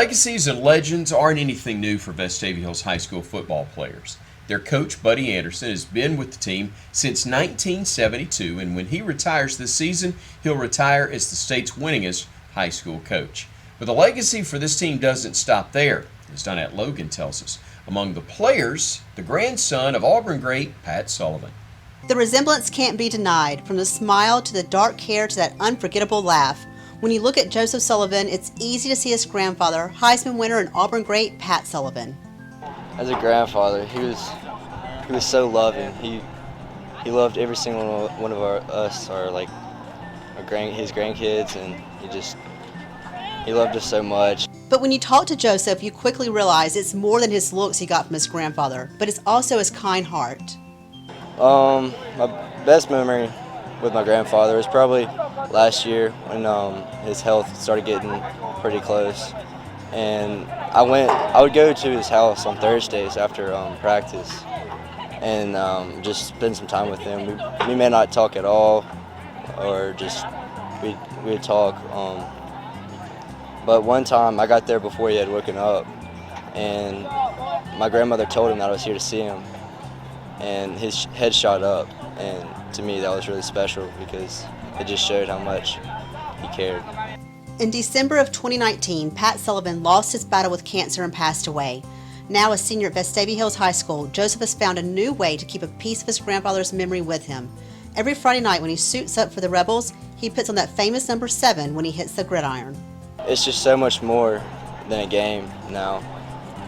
Legacies and legends aren't anything new for Vestavia Hills High School football players. Their coach, Buddy Anderson, has been with the team since 1972, and when he retires this season, he'll retire as the state's winningest high school coach. But the legacy for this team doesn't stop there, as Donette Logan tells us. Among the players, the grandson of Auburn great Pat Sullivan. The resemblance can't be denied, from the smile to the dark hair to that unforgettable laugh. When you look at Joseph Sullivan, it's easy to see his grandfather, Heisman winner and Auburn great Pat Sullivan. As a grandfather, he was so loving. He loved every single one of his grandkids, and he loved us so much. But when you talk to Joseph, you quickly realize it's more than his looks he got from his grandfather, but it's also his kind heart. My best memory with my grandfather was probably last year when his health started getting pretty close, and I would go to his house on Thursdays after practice and just spend some time with him. We may not talk at all, or just we'd talk. But one time I got there before he had woken up, and my grandmother told him that I was here to see him, and his head shot up, and to me that was really special because it just showed how much he cared. In December of 2019, Pat Sullivan lost his battle with cancer and passed away. Now a senior at Vestavia Hills High School, Joseph has found a new way to keep a piece of his grandfather's memory with him. Every Friday night when he suits up for the Rebels, he puts on that famous number 7 when he hits the gridiron. It's just so much more than a game now,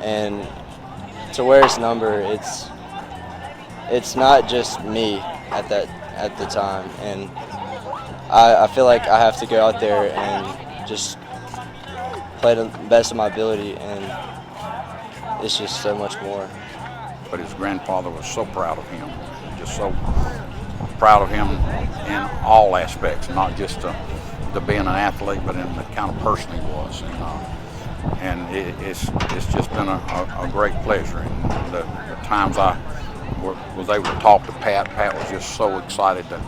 and to wear his number, it's not just me at the time, and I feel like I have to go out there and just play the best of my ability, and it's just so much more. But his grandfather was so proud of him, just so proud of him in all aspects, not just to being an athlete, but in the kind of person he was. And it's just been a great pleasure. And the times I was able to talk to Pat was just so excited that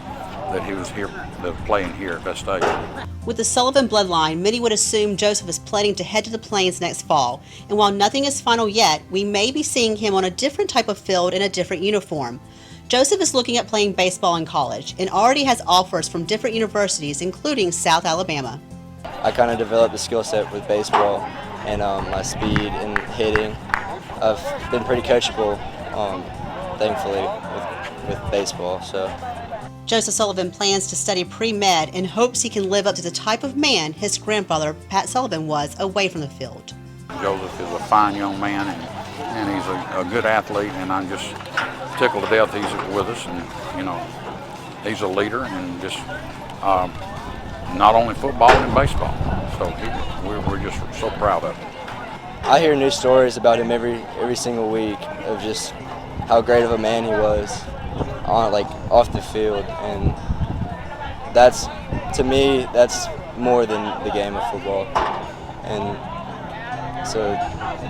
he was here, playing here at Vestavia. With the Sullivan bloodline, many would assume Joseph is planning to head to the Plains next fall. And while nothing is final yet, we may be seeing him on a different type of field in a different uniform. Joseph is looking at playing baseball in college and already has offers from different universities, including South Alabama. I kind of developed a skill set with baseball and my speed and hitting. I've been pretty coachable, thankfully, with baseball. So Joseph Sullivan plans to study pre-med and hopes he can live up to the type of man his grandfather, Pat Sullivan, was away from the field. Joseph is a fine young man, and he's a good athlete, and I'm just tickled to death he's with us, and he's a leader, and just not only football and baseball. So we're just so proud of him. I hear new stories about him every single week of just how great of a man he was off the field, and to me that's more than the game of football, and so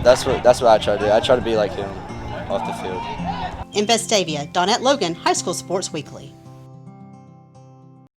that's what I try to do. I try to be like him off the field. In Vestavia, Donette Logan, High School Sports Weekly.